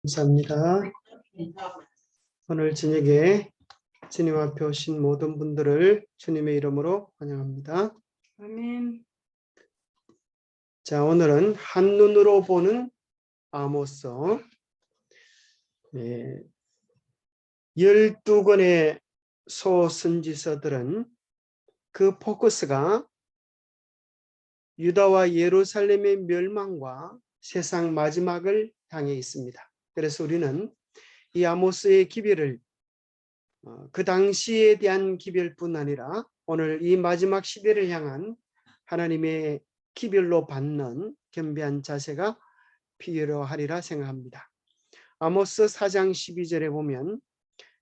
감사합니다. 오늘 저녁에 주님 앞에 오신 모든 분들을 주님의 이름으로 환영합니다. 아멘. 자, 오늘은 한눈으로 보는 아모스 12권의 소선지서들은 그 포커스가 유다와 예루살렘의 멸망과 세상 마지막을 향해 있습니다. 그래서 우리는 이 아모스의 기별을 그 당시에 대한 기별뿐 아니라 오늘 이 마지막 시대를 향한 하나님의 기별로 받는 겸비한 자세가 필요하리라 생각합니다. 아모스 4장 12절에 보면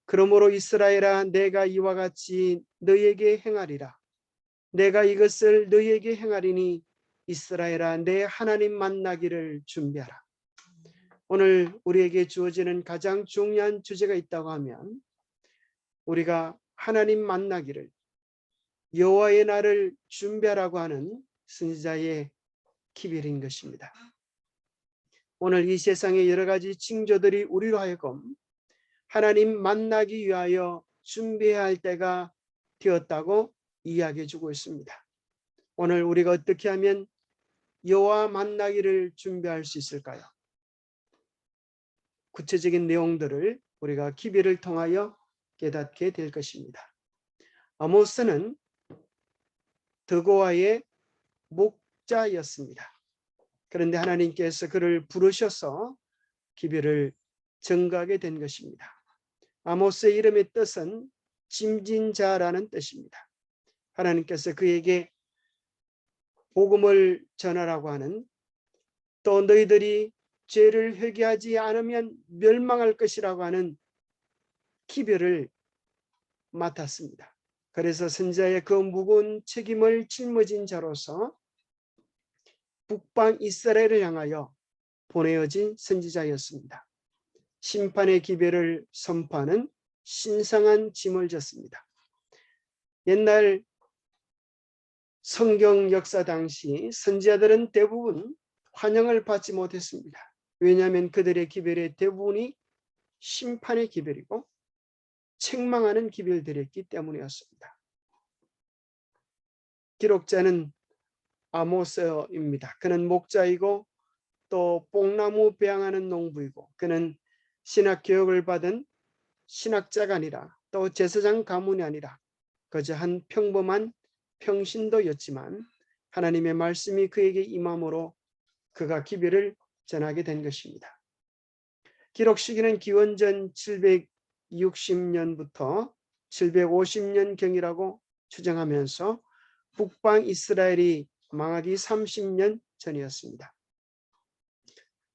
그러므로 이스라엘아 내가 이와 같이 너에게 행하리라. 내가 이것을 너에게 행하리니 이스라엘아 내 하나님 만나기를 준비하라. 오늘 우리에게 주어지는 가장 중요한 주제가 있다고 하면 우리가 하나님 만나기를 여호와의 날을 준비하라고 하는 선지자의 기별인 것입니다. 오늘 이 세상의 여러 가지 징조들이 우리로 하여금 하나님 만나기 위하여 준비해야 할 때가 되었다고 이야기해 주고 있습니다. 오늘 우리가 어떻게 하면 여호와 만나기를 준비할 수 있을까요? 구체적인 내용들을 우리가 기별을 통하여 깨닫게 될 것입니다. 아모스는 드고아의 목자였습니다. 그런데 하나님께서 그를 부르셔서 기별을 전가하게 된 것입니다. 아모스의 이름의 뜻은 짐진자라는 뜻입니다. 하나님께서 그에게 복음을 전하라고 하는, 또 너희들이 죄를 회개하지 않으면 멸망할 것이라고 하는 기별을 맡았습니다. 그래서 선지자의 그 무거운 책임을 짊어진 자로서 북방 이스라엘을 향하여 보내어진 선지자였습니다. 심판의 기별을 선포하는 신성한 짐을 졌습니다. 옛날 성경 역사 당시 선지자들은 대부분 환영을 받지 못했습니다. 왜냐하면 그들의 기별의 대부분이 심판의 기별이고 책망하는 기별들이었기 때문이었습니다. 기록자는 아모스입니다. 그는 목자이고 또 뽕나무 배양하는 농부이고 그는 신학 교육을 받은 신학자가 아니라 또 제사장 가문이 아니라 그저 한 평범한 평신도였지만 하나님의 말씀이 그에게 임함으로 그가 기별을 전하게 된 것입니다. 기록 시기는 기원전 760년부터 750년경이라고 추정하면서 북방 이스라엘이 망하기 30년 전이었습니다.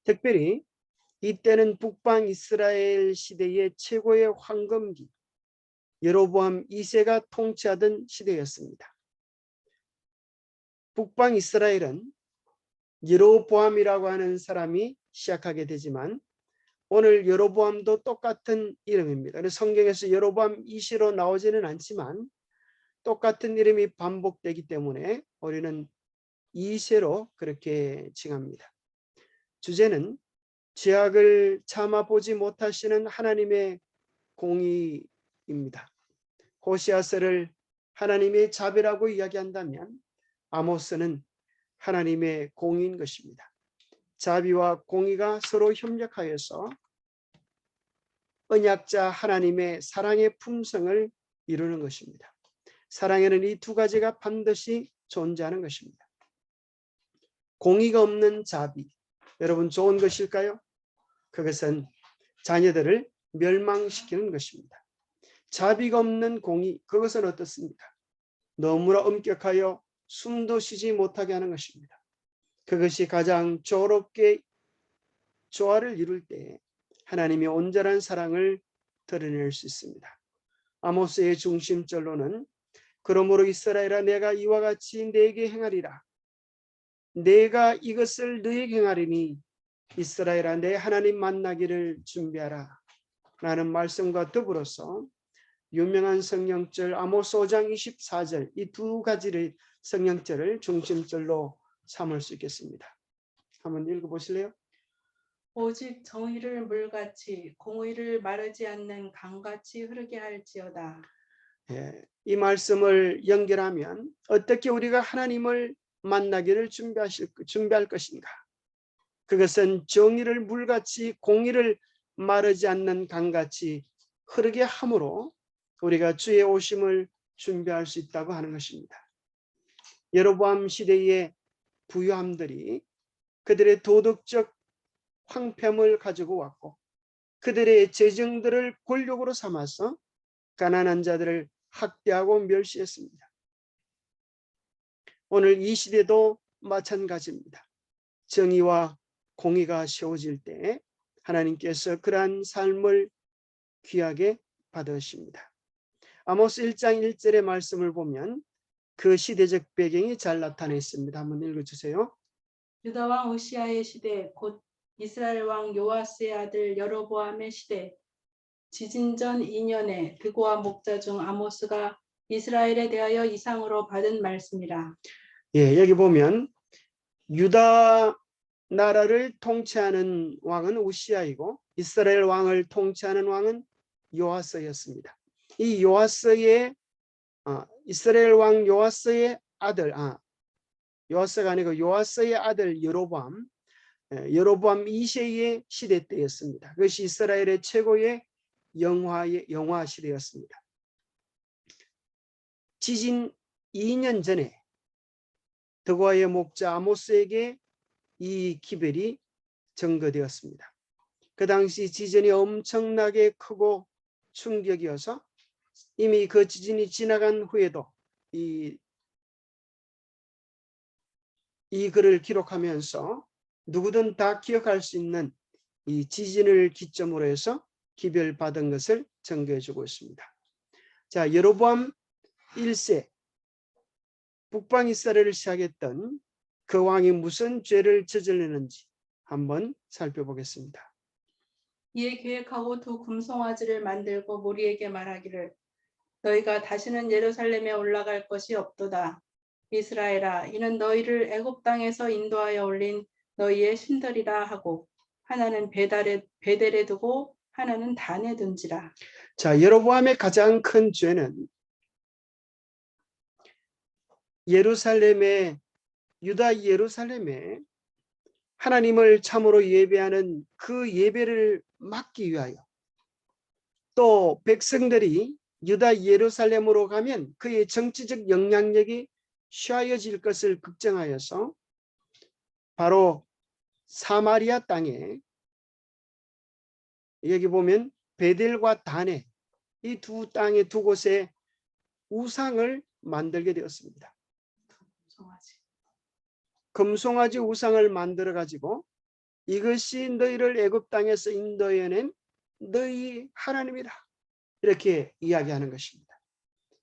특별히 이때는 북방 이스라엘 시대의 최고의 황금기 여로보암 2세가 통치하던 시대였습니다. 북방 이스라엘은 여로보암이라고 하는 사람이 시작하게 되지만 오늘 여로보암도 똑같은 이름입니다. 성경에서 여로보암 2세로 나오지는 않지만 똑같은 이름이 반복되기 때문에 우리는 2세로 그렇게 칭합니다. 주제는 죄악을 참아보지 못하시는 하나님의 공의입니다. 호시아서를 하나님의 자비라고 이야기한다면 아모스는 하나님의 공의인 것입니다. 자비와 공의가 서로 협력하여서 언약자 하나님의 사랑의 품성을 이루는 것입니다. 사랑에는 이 두 가지가 반드시 존재하는 것입니다. 공의가 없는 자비, 여러분 좋은 것일까요? 그것은 자녀들을 멸망시키는 것입니다. 자비가 없는 공의, 그것은 어떻습니까? 너무나 엄격하여 숨도 쉬지 못하게 하는 것입니다. 그것이 가장 조롭게 조화를 이룰 때 하나님의 온전한 사랑을 드러낼 수 있습니다. 아모스의 중심절로는 그러므로 이스라엘아 내가 이와 같이 내게 행하리라. 내가 이것을 너에게 행하리니 이스라엘아 내 하나님 만나기를 준비하라 라는 말씀과 더불어서 유명한 성령절 아모스 5장 24절 이 두 가지의 성령절을 중심절로 삼을 수 있겠습니다. 한번 읽어보실래요? 오직 정의를 물같이 공의를 마르지 않는 강같이 흐르게 할지어다. 예, 이 말씀을 연결하면 어떻게 우리가 하나님을 만나기를 준비할 것인가? 그것은 정의를 물같이 공의를 마르지 않는 강같이 흐르게 함으로 우리가 주의 오심을 준비할 수 있다고 하는 것입니다. 여로보암 시대의 부유함들이 그들의 도덕적 황폐함을 가지고 왔고 그들의 재정들을 권력으로 삼아서 가난한 자들을 학대하고 멸시했습니다. 오늘 이 시대도 마찬가지입니다. 정의와 공의가 세워질 때 하나님께서 그러한 삶을 귀하게 받으십니다. 아모스 1장 1절의 말씀을 보면 그 시대적 배경이 잘 나타나 있습니다. 한번 읽어주세요. 유다 왕 우시아의 시대 곧 이스라엘 왕 요아스의 아들 여로보암의 시대 지진전 2년에 드고와 목자 중 아모스가 이스라엘에 대하여 이상으로 받은 말씀이라. 예, 여기 보면 유다 나라를 통치하는 왕은 우시아이고 이스라엘 왕을 통치하는 왕은 요아스였습니다. 이 요아스의 이스라엘 왕 요아스의 아들 요아스가 아니고 요아스의 아들 여로보암 2세의 시대 때였습니다. 그것이 이스라엘의 최고의 영화 시대였습니다. 지진 2년 전에 드고아의 목자 아모스에게 이 기별이 증거되었습니다. 그 당시 지진이 엄청나게 크고 충격이어서 이미 그 지진이 지나간 후에도 이 글을 기록하면서 누구든 다 기억할 수 있는 이 지진을 기점으로 해서 기별받은 것을 증거해 주고 있습니다. 자, 여로보암 1세 북방 이스라엘을 시작했던 그 왕이 무슨 죄를 저질렀는지 한번 살펴보겠습니다. 이에 계획하고 두 금송아지를 만들고 무리에게 말하기를 너희가 다시는 예루살렘에 올라갈 것이 없도다. 이스라엘아 이는 너희를 애굽 땅에서 인도하여 올린 너희의 신들이라 하고 하나는 베델에 두고 하나는 단에 둔지라. 자, 여로보암의 가장 큰 죄는 유다 예루살렘에 하나님을 참으로 예배하는 그 예배를 막기 위하여 또 백성들이 유다 예루살렘으로 가면 그의 정치적 영향력이 쉬어질 것을 걱정하여서 바로 사마리아 땅에 여기 보면 베델과 단에 이 두 땅의 두 곳에 우상을 만들게 되었습니다. 금송아지 우상을 만들어 가지고 이것이 너희를 애굽 땅에서 인도해낸 너희 하나님이다. 이렇게 이야기하는 것입니다.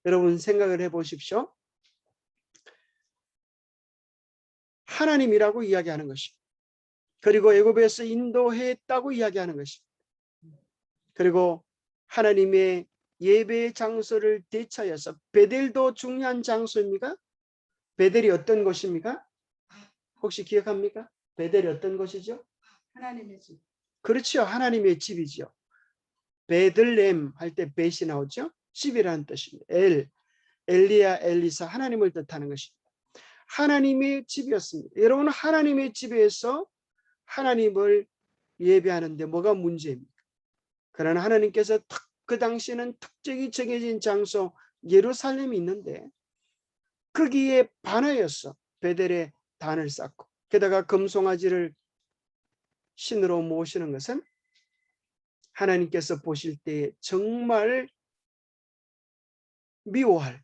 여러분 생각을 해보십시오. 하나님이라고 이야기하는 것입니다. 그리고 애굽에서 인도했다고 이야기하는 것입니다. 그리고 하나님의 예배의 장소를 대차해서 베델도 중요한 장소입니까? 베델이 어떤 곳입니까? 혹시 기억합니까? 베델이 어떤 곳이죠? 하나님의 집. 그렇죠. 하나님의 집이죠. 베들렘 할 때 벳이 나오죠. 집이라는 뜻입니다. 엘리야, 엘리사 하나님을 뜻하는 것입니다. 하나님의 집이었습니다. 여러분 하나님의 집에서 하나님을 예배하는데 뭐가 문제입니까? 그러나 하나님께서 그 당시에는 특정이 정해진 장소 예루살렘이 있는데 거기에 반하여서 베델에 단을 쌓고 게다가 금송아지를 신으로 모시는 것은 하나님께서 보실 때 정말 미워할,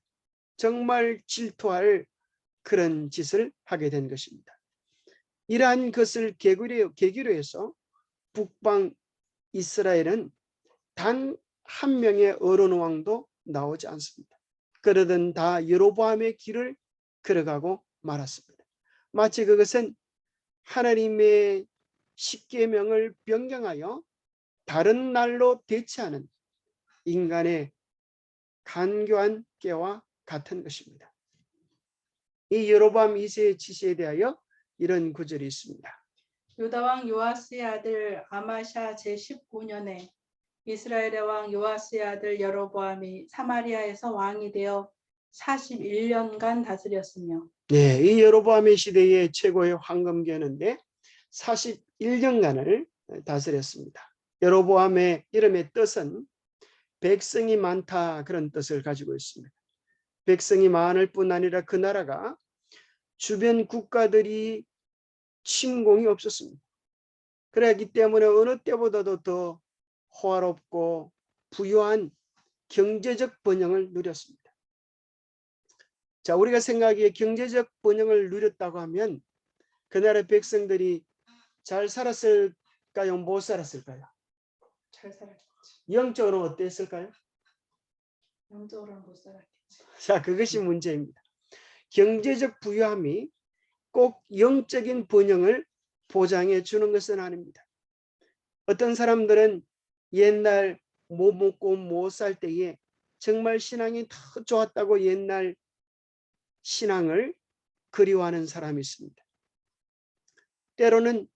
정말 질투할 그런 짓을 하게 된 것입니다. 이러한 것을 계기로 해서 북방 이스라엘은 단 한 명의 어른 왕도 나오지 않습니다. 그러던 다 여로보암의 길을 걸어가고 말았습니다. 마치 그것은 하나님의 십계명을 변경하여 다른 날로 대체하는 인간의 간교한 깨와 같은 것입니다. 이 여로보암 2세의 지시에 대하여 이런 구절이 있습니다. 유다 왕 요아스의 아들 아마샤 제15년에 이스라엘의 왕 요아스의 아들 여로보암이 사마리아에서 왕이 되어 41년간 다스렸으며 네, 이 여로보암의 시대의 최고의 황금기였는데 41년간을 다스렸습니다. 여로보암의 이름의 뜻은 백성이 많다 그런 뜻을 가지고 있습니다. 백성이 많을 뿐 아니라 그 나라가 주변 국가들이 침공이 없었습니다. 그렇기 때문에 어느 때보다도 더 호화롭고 부유한 경제적 번영을 누렸습니다. 자, 우리가 생각하기에 경제적 번영을 누렸다고 하면 그 나라 백성들이 잘 살았을까요? 못 살았을까요? 잘 살았겠지. 영적으로 어땠을까요? 영적으로는 못 살았겠지. 자, 그것이 문제입니다. 경제적 부유함이 꼭 영적인 번영을 보장해 주는 것은 아닙니다. 어떤 사람들은 옛날 못 먹고 못 살 때에 정말 신앙이 더 좋았다고 옛날 신앙을 그리워하는 사람이 있습니다. 때로는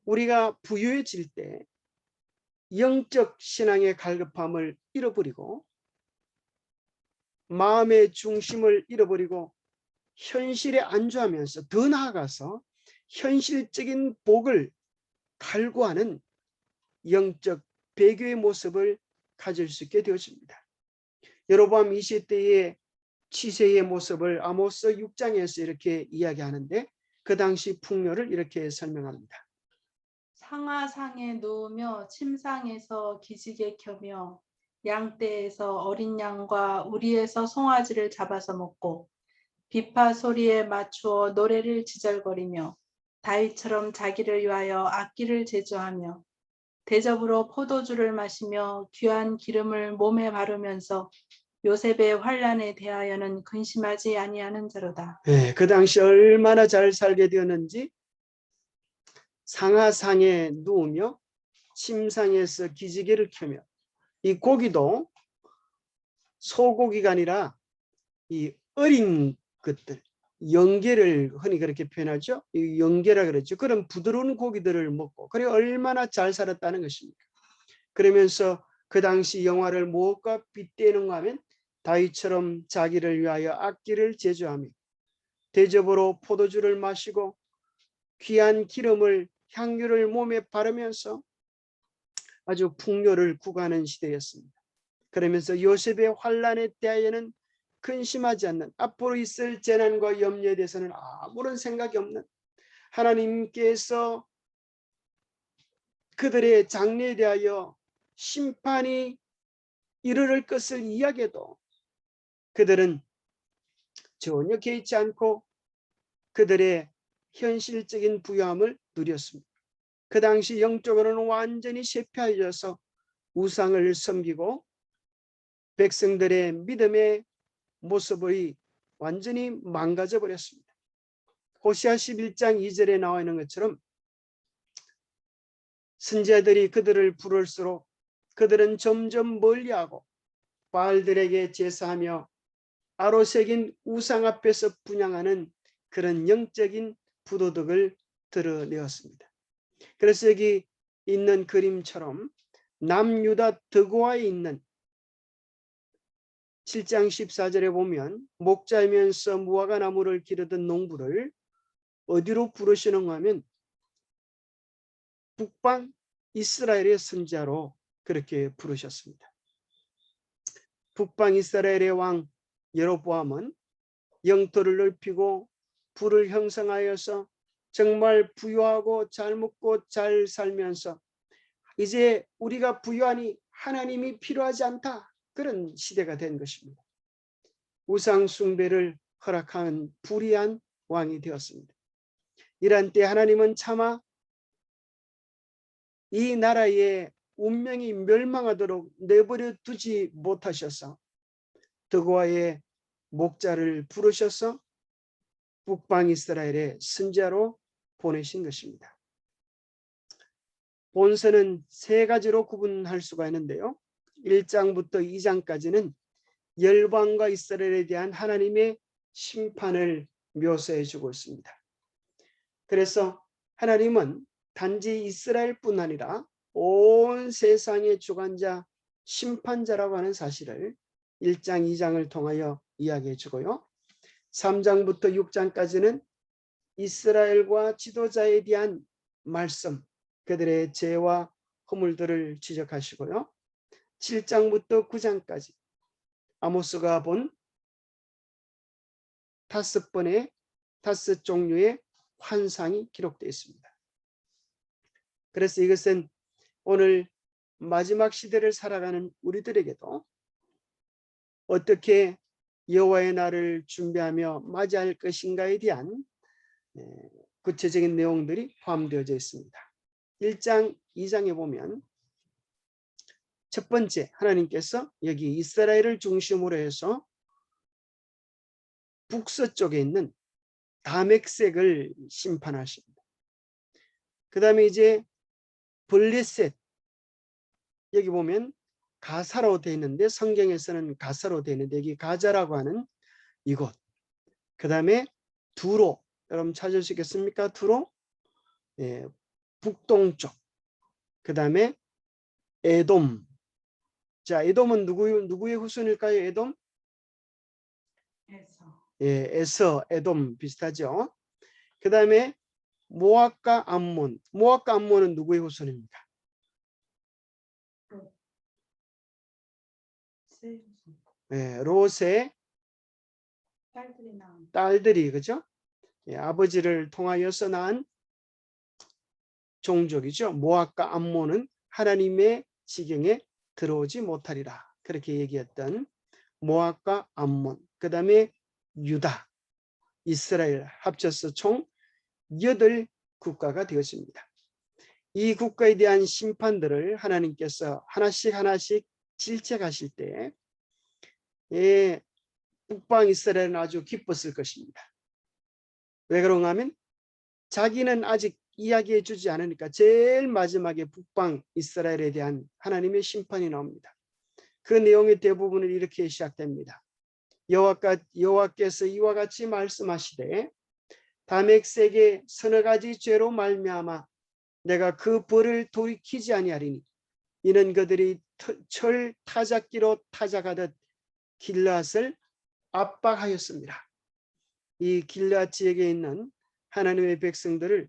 우리가 부유해질 때 영적 신앙의 갈급함을 잃어버리고 마음의 중심을 잃어버리고 현실에 안주하면서 더 나아가서 현실적인 복을 갈구하는 영적 배교의 모습을 가질 수 있게 되어집니다. 여로보암 20대의 치세의 모습을 아모스 6장에서 이렇게 이야기하는데 그 당시 풍요를 이렇게 설명합니다. 상하상에 누우며 침상에서 기지개 켜며 양떼에서 어린 양과 우리에서 송아지를 잡아서 먹고 비파 소리에 맞추어 노래를 지절거리며 다윗처럼 자기를 위하여 악기를 제조하며 대접으로 포도주를 마시며 귀한 기름을 몸에 바르면서 요셉의 환난에 대하여는 근심하지 아니하는 자로다. 네, 그 당시 얼마나 잘 살게 되었는지 상하상에 누우며 침상에서 기지개를 켜며 이 고기도 소고기가 아니라 이 어린 것들 영계를 흔히 그렇게 표현하죠. 이 영계라 그러죠. 그런 부드러운 고기들을 먹고 그래 얼마나 잘 살았다는 것입니까? 그러면서 그 당시 영화를 무엇과 빗대는가 하면 다윗처럼 자기를 위하여 악기를 제조하며 대접으로 포도주를 마시고 귀한 기름을 향유를 몸에 바르면서 아주 풍요를 구가하는 시대였습니다. 그러면서 요셉의 환난에 대하여는 근심하지 않는 앞으로 있을 재난과 염려에 대해서는 아무런 생각이 없는 하나님께서 그들의 장래에 대하여 심판이 이르를 것을 이야기해도 그들은 전혀 개의치 않고 그들의 현실적인 부유함을 누렸습니다. 그 당시 영적으로는 완전히 쇠폐하여져서 우상을 섬기고 백성들의 믿음의 모습이 완전히 망가져 버렸습니다. 호시아 11장 2절에 나와 있는 것처럼 선지자들이 그들을 부를수록 그들은 점점 멀리하고 바알들에게 제사하며 아로새긴 우상 앞에서 분향하는 그런 영적인 부도덕을 드러내었습니다. 그래서 여기 있는 그림처럼 남유다 드고아에 있는 7장 14절에 보면 목자이면서 무화과 나무를 기르던 농부를 어디로 부르시는가 하면 북방 이스라엘의 선지자로 그렇게 부르셨습니다. 북방 이스라엘의 왕 여로보암은 영토를 넓히고 부를 형성하여서 정말 부유하고 잘 먹고 잘 살면서 이제 우리가 부유하니 하나님이 필요하지 않다. 그런 시대가 된 것입니다. 우상 숭배를 허락한 불의한 왕이 되었습니다. 이런 때 하나님은 차마 이 나라의 운명이 멸망하도록 내버려 두지 못하셔서 드고아의 목자를 부르셔서 북방 이스라엘의 선지자로 보내신 것입니다. 본서는 세 가지로 구분할 수가 있는데요. 1장부터 2장까지는 열방과 이스라엘에 대한 하나님의 심판을 묘사해 주고 있습니다. 그래서 하나님은 단지 이스라엘뿐 아니라 온 세상의 주관자, 심판자라고 하는 사실을 1장, 2장을 통하여 이야기해 주고요. 3장부터 6장까지는 이스라엘과 지도자에 대한 말씀, 그들의 죄와 허물들을 지적하시고요. 7장부터 9장까지 아모스가 본 5 종류의 환상이 기록되어 있습니다. 그래서 이것은 오늘 마지막 시대를 살아가는 우리들에게도 어떻게 여호와의 날을 준비하며 맞이할 것인가에 대한 구체적인 내용들이 포함되어져 있습니다. 1장, 2장에 보면 첫 번째, 하나님께서 여기 이스라엘을 중심으로 해서 북서쪽에 있는 다멕색을 심판하십니다. 그 다음에 이제 블레셋, 여기 보면 가사로 되어 있는데 성경에서는 가사로 되어 있는데 여기 가자라고 하는 이곳, 그 다음에 두로, 여러분 찾으시겠습니까? 두로, 북동쪽, 그 다음에 에돔. 자, 에돔은 누구의 후손일까요? 에돔? 에서, 에돔 비슷하죠. 그 다음에 모압과 암몬. 모압과 암몬은 누구의 후손입니까? 롯의 딸들이, 그죠? 아버지를 통하여서 낳은 종족이죠. 모압과 암몬은 하나님의 지경에 들어오지 못하리라. 그렇게 얘기했던 모압과 암몬, 그 다음에 유다, 이스라엘 합쳐서 총 8국가가 되었습니다. 이 국가에 대한 심판들을 하나님께서 하나씩 질책하실 때 북방 이스라엘은 아주 기뻤을 것입니다. 왜 그런가 하면 자기는 아직 이야기해 주지 않으니까 제일 마지막에 북방 이스라엘에 대한 하나님의 심판이 나옵니다. 그 내용의 대부분은 이렇게 시작됩니다. 여호와께서 이와 같이 말씀하시되 다멕색의 서너 가지 죄로 말미암아 내가 그 벌을 돌이키지 아니하리니 이는 그들이 철 타작기로 타작하듯 길앗을 압박하였습니다. 이 길앗 지역에 있는 하나님의 백성들을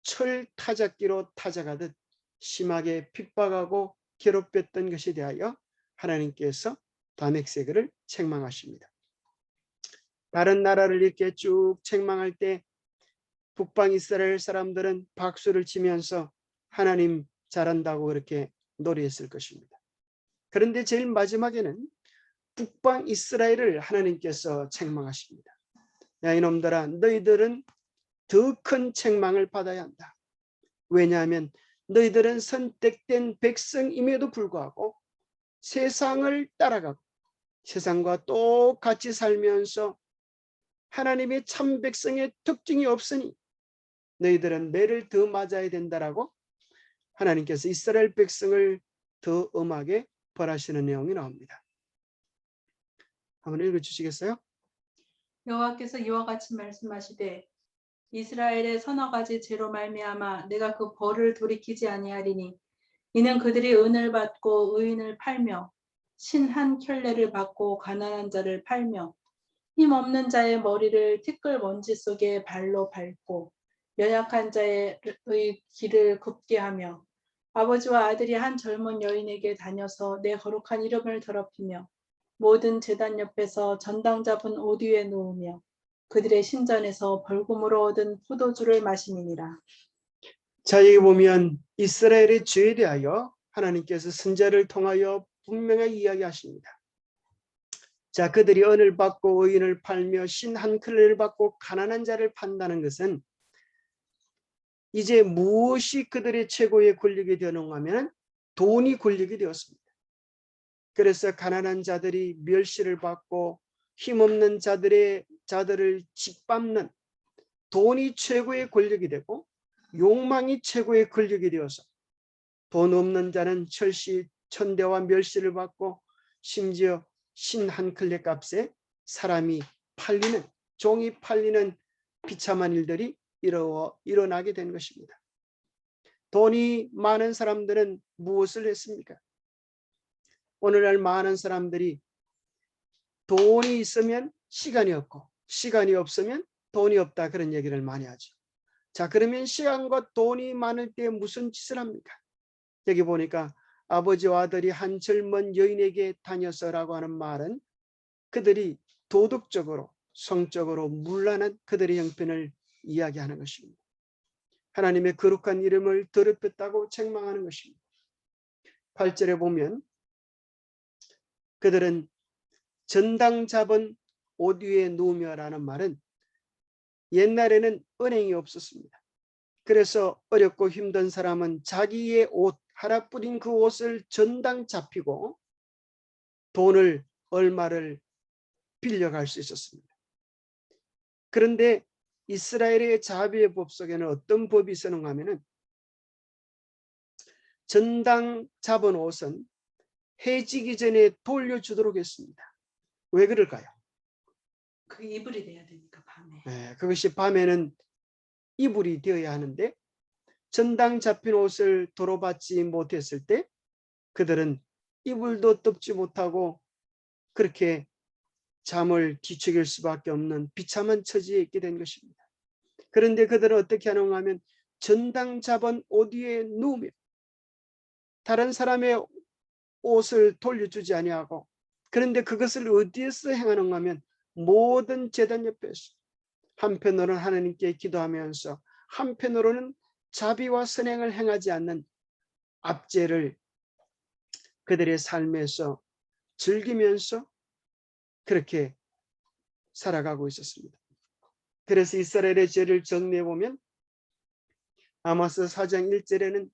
철 타작기로 타작하듯 심하게 핍박하고 괴롭혔던 것에 대하여 하나님께서 다멕색을 책망하십니다. 다른 나라를 이렇게 쭉 책망할 때 북방 이스라엘 사람들은 박수를 치면서 하나님 잘한다고 그렇게 노래했을 것입니다. 그런데 제일 마지막에는 북방 이스라엘을 하나님께서 책망하십니다. 야, 이놈들아, 너희들은 더 큰 책망을 받아야 한다. 왜냐하면 너희들은 선택된 백성임에도 불구하고 세상을 따라가고 세상과 똑같이 살면서 하나님의 참 백성의 특징이 없으니 너희들은 매를 더 맞아야 된다라고 하나님께서 이스라엘 백성을 더 엄하게 벌하시는 내용이 나옵니다. 한번 읽어주시겠어요? 여호와께서 이와 같이 말씀하시되 이스라엘의 서너 가지 죄로 말미암아 내가 그 벌을 돌이키지 아니하리니 이는 그들이 은을 받고 의인을 팔며 신 한 켤레를 받고 가난한 자를 팔며 힘 없는 자의 머리를 티끌 먼지 속에 발로 밟고 연약한 자의 길을 굽게 하며 아버지와 아들이 한 젊은 여인에게 다녀서 내 거룩한 이름을 더럽히며 모든 제단 옆에서 전당 잡은 옷 위에 누우며 그들의 신전에서 벌금으로 얻은 포도주를 마심이니라. 자, 여기 보면 이스라엘의 죄에 대하여 하나님께서 선지자를 통하여 분명하게 이야기하십니다. 자, 그들이 은을 받고 의인을 팔며 신 한 켤레를 받고 가난한 자를 판다는 것은 이제 무엇이 그들의 최고의 권력이 되는가 하면 돈이 권력이 되었습니다. 그래서 가난한 자들이 멸시를 받고 힘없는 자들을 짓밟는 돈이 최고의 권력이 되고 욕망이 최고의 권력이 되어서 돈 없는 자는 천대와 멸시를 받고 심지어 신 한 켤레 값에 사람이 팔리는, 종이 팔리는 비참한 일들이 일어나게 된 것입니다. 돈이 많은 사람들은 무엇을 했습니까? 오늘날 많은 사람들이 돈이 있으면 시간이 없고 시간이 없으면 돈이 없다, 그런 얘기를 많이 하죠. 자, 그러면 시간과 돈이 많을 때 무슨 짓을 합니까? 여기 보니까 아버지와 아들이 한 젊은 여인에게 다녀서라고 하는 말은 그들이 도덕적으로 성적으로 문란한 그들의 형편을 이야기하는 것입니다. 하나님의 거룩한 이름을 더럽혔다고 책망하는 것입니다. 8절에 보면 그들은 전당 잡은 옷 위에 누우며라는 말은 옛날에는 은행이 없었습니다. 그래서 어렵고 힘든 사람은 자기의 옷, 하나 뿌린 그 옷을 전당 잡히고 돈을 얼마를 빌려갈 수 있었습니다. 그런데 이스라엘의 자비의 법 속에는 어떤 법이 있었는가 하면은 전당 잡은 옷은 해지기 전에 돌려주도록 했습니다. 왜 그럴까요? 그 이불이 돼야 되니까 밤에. 그것이 밤에는 이불이 되어야 하는데 전당 잡힌 옷을 도로 받지 못했을 때 그들은 이불도 덮지 못하고 그렇게 잠을 뒤척일 수밖에 없는 비참한 처지에 있게 된 것입니다. 그런데 그들은 어떻게 하는가 하면 전당 잡은 옷 위에 누우며 다른 사람의 옷을 돌려주지 아니하고, 그런데 그것을 어디에서 행하는가 하면 모든 제단 옆에서, 한편으로는 하나님께 기도하면서 한편으로는 자비와 선행을 행하지 않는 압제를 그들의 삶에서 즐기면서 그렇게 살아가고 있었습니다. 그래서 이스라엘의 죄를 정리해 보면 아모스 4장 1절에는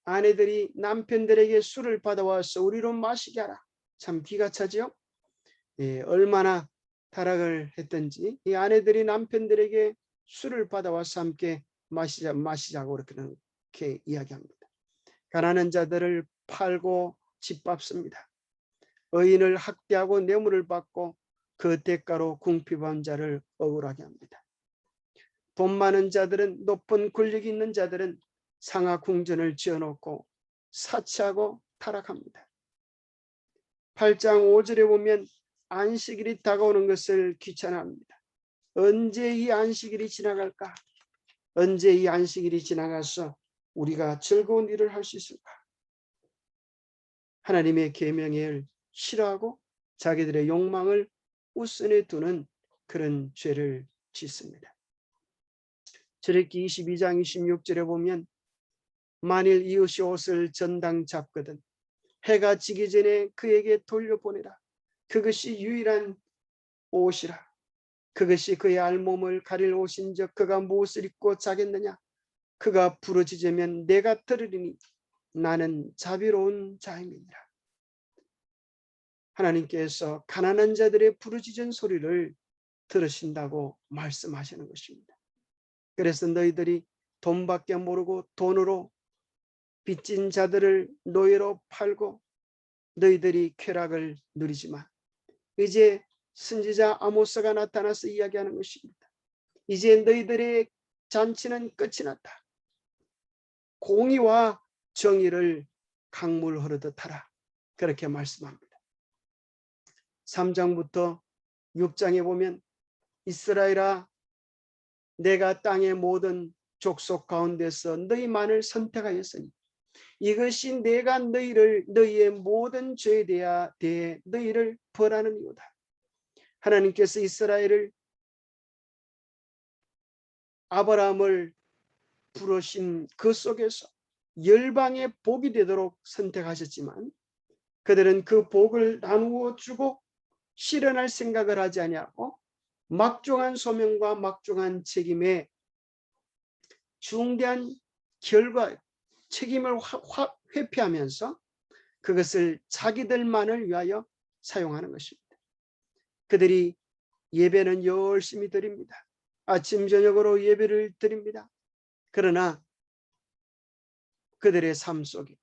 아내들이 남편들에게 술을 받아와서 우리로 마시게 하라. 참 기가 차지요. 얼마나 타락을 했든지 이 아내들이 남편들에게 술을 받아와서 함께 마시자고 그렇게 이야기합니다. 가난한 자들을 팔고 짓밟습니다. 의인을 학대하고 뇌물을 받고 그 대가로 궁핍한 자를 억울하게 합니다. 돈 많은 자들은, 높은 권력이 있는 자들은 상하 궁전을 지어놓고 사치하고 타락합니다. 8장 5절에 보면 안식일이 다가오는 것을 귀찮아합니다. 언제 이 안식일이 지나갈까? 언제 이 안식일이 지나가서 우리가 즐거운 일을 할 수 있을까? 하나님의 계명을 싫어하고 자기들의 욕망을 우선에 두는 그런 죄를 짓습니다. 출애굽기 22장 26절에 보면 만일 이웃이 옷을 전당 잡거든 해가 지기 전에 그에게 돌려보내라. 그것이 유일한 옷이라. 그것이 그의 알몸을 가릴 옷인즉 그가 무엇을 입고 자겠느냐? 그가 부러지자면 내가 들으리니 나는 자비로운 자임이니라. 하나님께서 가난한 자들의 부르짖은 소리를 들으신다고 말씀하시는 것입니다. 그래서 너희들이 돈밖에 모르고 돈으로 빚진 자들을 노예로 팔고 너희들이 쾌락을 누리지만 이제 선지자 아모스가 나타나서 이야기하는 것입니다. 이제 너희들의 잔치는 끝이 났다. 공의와 정의를 강물 흐르듯 하라. 그렇게 말씀합니다. 3장부터 6장에 보면 이스라엘아 내가 땅의 모든 족속 가운데서 너희만을 선택하였으니 이것이 내가 너희의 모든 죄에 대해 너희를 벌하는 이유다. 하나님께서 이스라엘을 아브라함을 부르신 그 속에서 열방의 복이 되도록 선택하셨지만 그들은 그 복을 나누어 주고 실현할 생각을 하지 아니하고 막중한 소명과 막중한 책임에 중대한 결과 책임을 회피하면서 그것을 자기들만을 위하여 사용하는 것입니다. 그들이 예배는 열심히 드립니다. 아침 저녁으로 예배를 드립니다. 그러나 그들의 삶 속에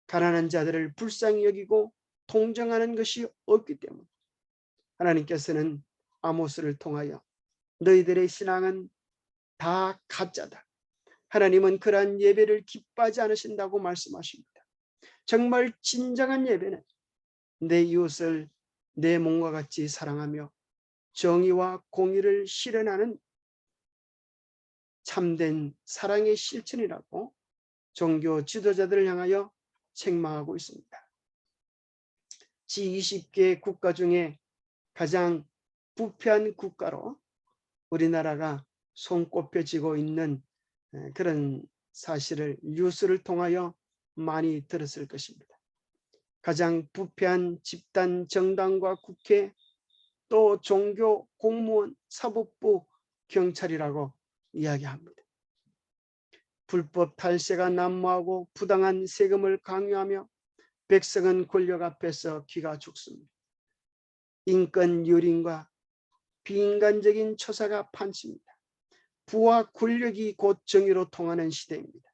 가난한 자들을 불쌍히 여기고 동정하는 것이 없기 때문에 하나님께서는 아모스를 통하여 너희들의 신앙은 다 가짜다. 하나님은 그러한 예배를 기뻐하지 않으신다고 말씀하십니다. 정말 진정한 예배는 내 이웃을 내 몸과 같이 사랑하며 정의와 공의를 실현하는 참된 사랑의 실천이라고 종교 지도자들을 향하여 책망하고 있습니다. G20개 국가 중에 가장 부패한 국가로 우리나라가 손꼽혀지고 있는 그런 사실을 뉴스를 통하여 많이 들었을 것입니다. 가장 부패한 집단 정당과 국회, 또 종교, 공무원, 사법부, 경찰이라고 이야기합니다. 불법 탈세가 난무하고 부당한 세금을 강요하며 백성은 권력 앞에서 기가 죽습니다. 인권 유린과 비인간적인 처사가 판칩니다. 부와 권력이 곧 정의로 통하는 시대입니다.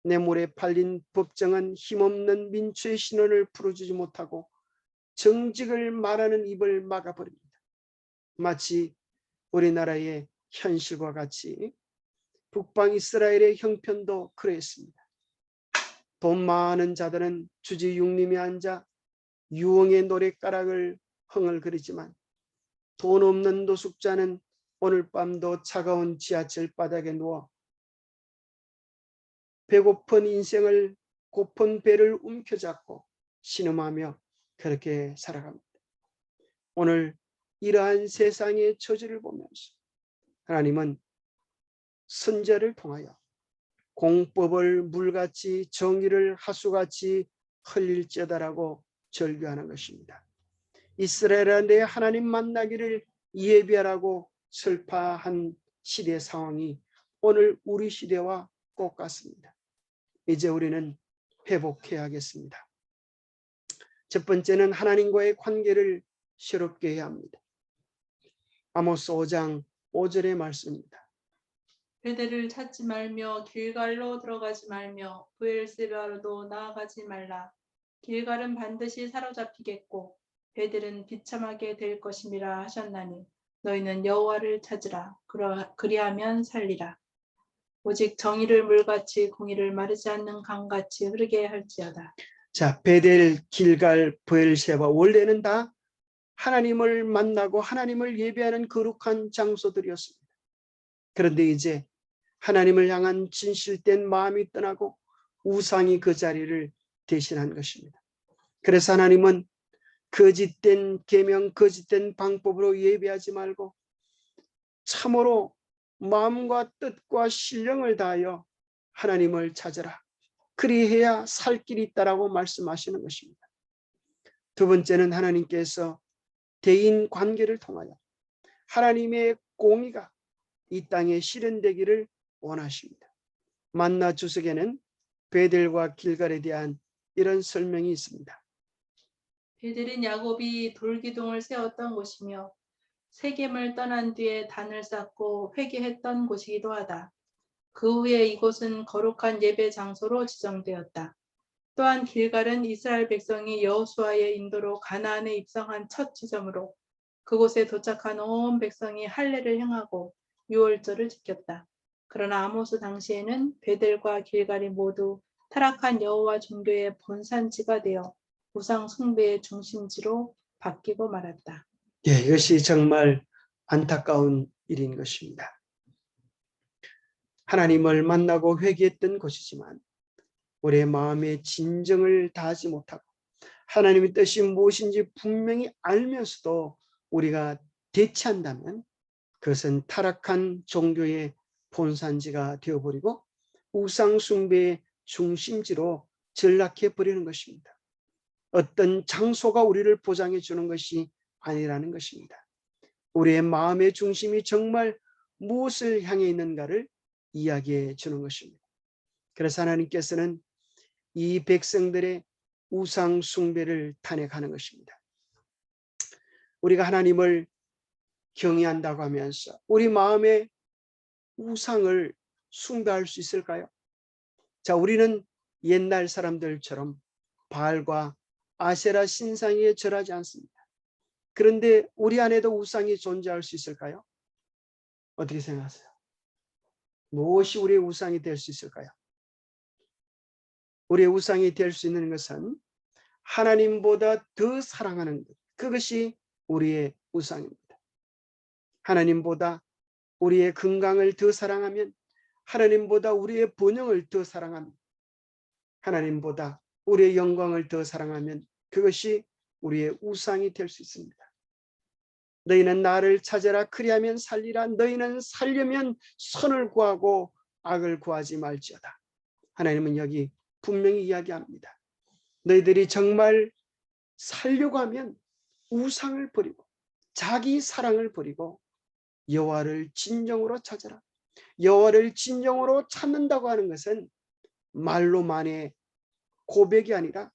뇌물에 팔린 법정은 힘없는 민초의 신원을 풀어주지 못하고 정직을 말하는 입을 막아버립니다. 마치 우리나라의 현실과 같이 북방 이스라엘의 형편도 그랬습니다. 돈 많은 자들은 주지 육림에 앉아 유흥의 노랫가락을 흥얼거리지만 돈 없는 노숙자는 오늘 밤도 차가운 지하철 바닥에 누워 배고픈 인생을 고픈 배를 움켜잡고 신음하며 그렇게 살아갑니다. 오늘 이러한 세상의 처지를 보면서 하나님은 선지자를 통하여 공법을 물같이 정의를 하수같이 흘릴지어다라고 절규하는 것입니다. 이스라엘아 내 하나님 만나기를 예비하라고 설파한 시대 상황이 오늘 우리 시대와 똑같습니다. 이제 우리는 회복해야겠습니다. 첫 번째는 하나님과의 관계를 새롭게 해야 합니다. 아모스 5장 5절의 말씀입니다. 베델을 찾지 말며 길갈로 들어가지 말며 브엘세바로도 나아가지 말라. 길갈은 반드시 사로잡히겠고 베델은 비참하게 될 것임이라 하셨나니 너희는 여호와를 찾으라. 그리하면 살리라. 오직 정의를 물같이 공의를 마르지 않는 강같이 흐르게 할지어다. 자, 베델, 길갈, 브엘세바 원래는 다 하나님을 만나고 하나님을 예배하는 거룩한 장소들이었습니다. 그런데 이제 하나님을 향한 진실된 마음이 떠나고 우상이 그 자리를 대신한 것입니다. 그래서 하나님은 거짓된 계명, 거짓된 방법으로 예배하지 말고 참으로 마음과 뜻과 신령을 다하여 하나님을 찾으라. 그리해야 살 길이 있다라고 말씀하시는 것입니다. 두 번째는 하나님께서 대인 관계를 통하여 하나님의 공의가 이 땅에 실현되기를 원하십니다. 만나 주석에는 베델과 길갈에 대한 이런 설명이 있습니다. 베델은 야곱이 돌기둥을 세웠던 곳이며 세겜을 떠난 뒤에 단을 쌓고 회개했던 곳이기도 하다. 그 후에 이곳은 거룩한 예배 장소로 지정되었다. 또한 길갈은 이스라엘 백성이 여호수아의 인도로 가나안에 입성한 첫 지점으로 그곳에 도착한 온 백성이 할례를 행하고 유월절을 지켰다. 그러나 아모스 당시에는 베델과 길갈이 모두 타락한 여호와 종교의 본산지가 되어 우상 숭배의 중심지로 바뀌고 말았다. 예, 이것이 정말 안타까운 일인 것입니다. 하나님을 만나고 회개했던 곳이지만 우리의 마음의 진정을 다하지 못하고 하나님의 뜻이 무엇인지 분명히 알면서도 우리가 대체한다면 그것은 타락한 종교의 본산지가 되어버리고 우상 숭배의 중심지로 전락해버리는 것입니다. 어떤 장소가 우리를 보장해 주는 것이 아니라는 것입니다. 우리의 마음의 중심이 정말 무엇을 향해 있는가를 이야기해 주는 것입니다. 그래서 하나님께서는 이 백성들의 우상 숭배를 탄핵하는 것입니다. 우리가 하나님을 경외한다고 하면서 우리 마음에 우상을 숭배할 수 있을까요? 자, 우리는 옛날 사람들처럼 바알과 아세라 신상에 절하지 않습니다. 그런데 우리 안에도 우상이 존재할 수 있을까요? 어떻게 생각하세요? 무엇이 우리의 우상이 될 수 있을까요? 우리의 우상이 될 수 있는 것은 하나님보다 더 사랑하는 것, 그것이 우리의 우상입니다. 하나님보다 우리의 건강을 더 사랑하면, 하나님보다 우리의 번영을 더 사랑하면, 하나님보다 우리의 영광을 더 사랑하면 그것이 우리의 우상이 될 수 있습니다. 너희는 나를 찾아라, 그리하면 살리라. 너희는 살려면 선을 구하고 악을 구하지 말지어다. 하나님은 여기 분명히 이야기합니다. 너희들이 정말 살려고 하면 우상을 버리고 자기 사랑을 버리고 여호와를 진정으로 찾아라. 여호와를 진정으로 찾는다고 하는 것은 말로만의 고백이 아니라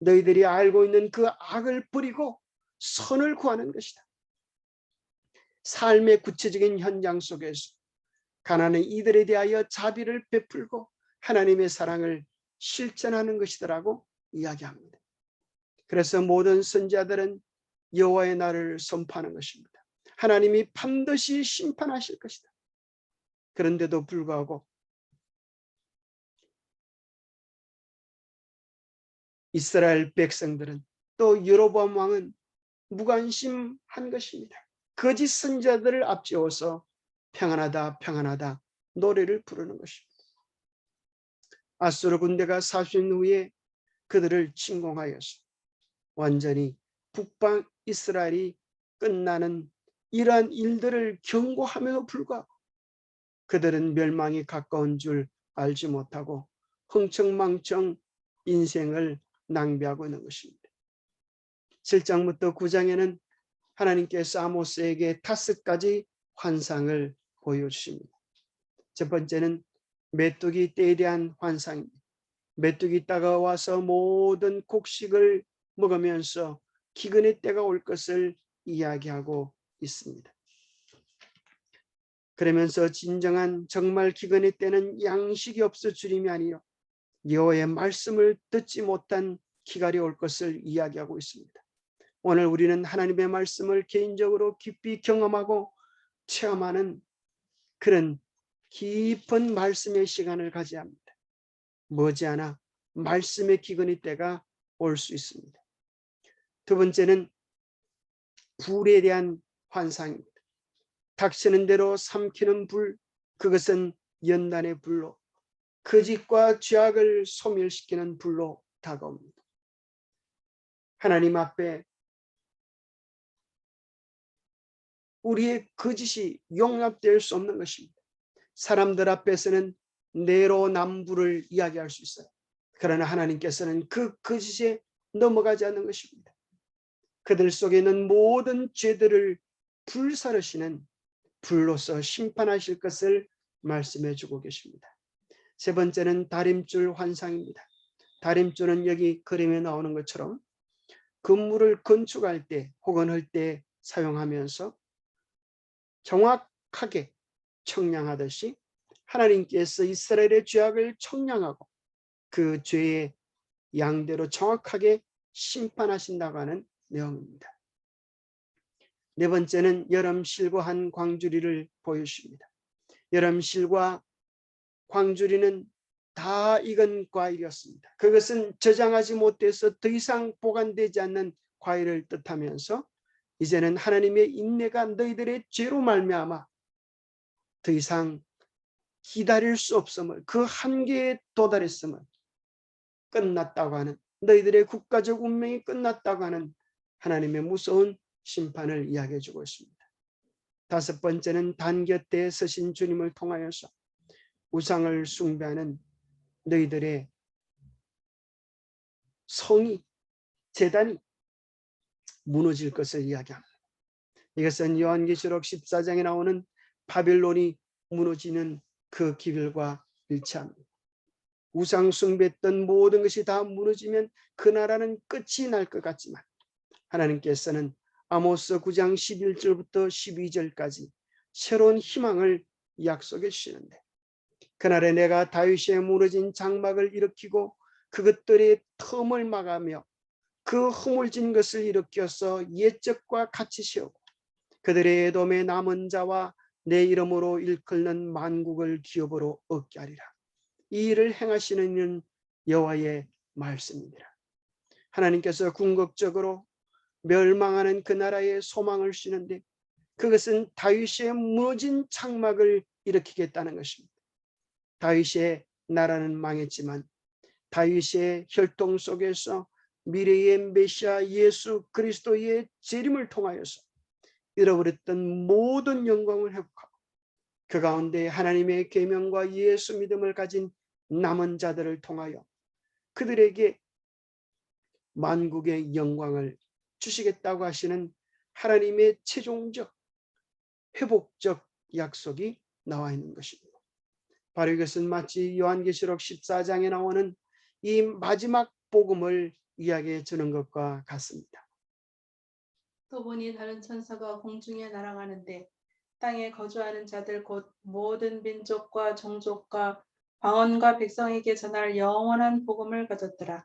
너희들이 알고 있는 그 악을 버리고 선을 구하는 것이다. 삶의 구체적인 현장 속에서 가난한 이들에 대하여 자비를 베풀고 하나님의 사랑을 실천하는 것이더라고 이야기합니다. 그래서 모든 선지자들은 여호와의 날을 선포하는 것입니다. 하나님이 반드시 심판하실 것이다. 그런데도 불구하고 이스라엘 백성들은, 또 여로보암 왕은 무관심한 것입니다. 거짓 선지자들을 앞세워서 평안하다 평안하다 노래를 부르는 것입니다. 아수르 군대가 40년 후에 그들을 침공하여서 완전히 북방 이스라엘이 끝나는 이러한 일들을 경고함에도 불구하고 그들은 멸망이 가까운 줄 알지 못하고 흥청망청 인생을 낭비하고 있는 것입니다. 7장부터 9장에는 하나님께서 아모스에게 5가지 환상을 보여주십니다. 첫 번째는 메뚜기 떼에 대한 환상입니다. 메뚜기 떼가 와서 모든 곡식을 먹으면서 기근의 때가 올 것을 이야기하고 있습니다. 그러면서 진정한 정말 기근의 때는 양식이 없어 주림이 아니요 여호와의 말씀을 듣지 못한 기갈이 올 것을 이야기하고 있습니다. 오늘 우리는 하나님의 말씀을 개인적으로 깊이 경험하고 체험하는 그런 깊은 말씀의 시간을 가져야 합니다. 머지않아 말씀의 기근의 때가 올 수 있습니다. 두 번째는 불에 대한 환상입니다. 닥치는 대로 삼키는 불, 그것은 연단의 불로 거짓과 죄악을 소멸시키는 불로 다가옵니다. 하나님 앞에 우리의 거짓이 용납될 수 없는 것입니다. 사람들 앞에서는 내로남불을 이야기할 수 있어요. 그러나 하나님께서는 그 거짓에 넘어가지 않는 것입니다. 그들 속에 있는 모든 죄들을 불사르시는 불로서 심판하실 것을 말씀해 주고 계십니다. 세 번째는 다림줄 환상입니다. 다림줄은 여기 그림에 나오는 것처럼 건물을 건축할 때 혹은 할 때 사용하면서 정확하게 청량하듯이 하나님께서 이스라엘의 죄악을 청량하고 그 죄의 양대로 정확하게 심판하신다고 하는 내용입니다. 네 번째는 여름실과 한 광주리를 보여줍니다. 여름실과 광주리는 다 익은 과일이었습니다. 그것은 저장하지 못해서 더 이상 보관되지 않는 과일을 뜻하면서 이제는 하나님의 인내가 너희들의 죄로 말미암아 더 이상 기다릴 수 없음을, 그 한계에 도달했음을, 끝났다고 하는, 너희들의 국가적 운명이 끝났다고 하는 하나님의 무서운 심판을 이야기해 주고 있습니다. 다섯 번째는 단 곁에 서신 주님을 통하여서 우상을 숭배하는 너희들의 성이, 제단이 무너질 것을 이야기합니다. 이것은 요한계시록 14장에 나오는 바빌론이 무너지는 그 기별과 일치합니다. 우상 숭배했던 모든 것이 다 무너지면 그 나라는 끝이 날 것 같지만 하나님께서는 아모스 9장 11절부터 12절까지 새로운 희망을 약속해 주시는데, 그날에 내가 다윗의 무너진 장막을 일으키고 그것들의 틈을 막으며 그 허물진 것을 일으켜서 옛적과 같이 세우고 그들의 에돔의 남은 자와 내 이름으로 일컫는 만국을 기업으로 얻게 하리라. 이 일을 행하시는 이는 여호와의 말씀이니라. 하나님께서 궁극적으로 멸망하는 그 나라의 소망을 주시는데 그것은 다윗의 무너진 장막을 일으키겠다는 것입니다. 다윗의 나라는 망했지만 다윗의 혈통 속에서 미래의 메시아 예수 그리스도의 재림을 통하여서 잃어버렸던 모든 영광을 회복하고 그 가운데 하나님의 계명과 예수 믿음을 가진 남은 자들을 통하여 그들에게 만국의 영광을 주시겠다고 하시는 하나님의 최종적 회복적 약속이 나와 있는 것입니다. 바로 이것은 마치 요한계시록 14장에 나오는 이 마지막 복음을 이야기해 주는 것과 같습니다. 또 보니 다른 천사가 공중에 날아가는데 땅에 거주하는 자들 곧 모든 민족과 종족과 방언과 백성에게 전할 영원한 복음을 가졌더라.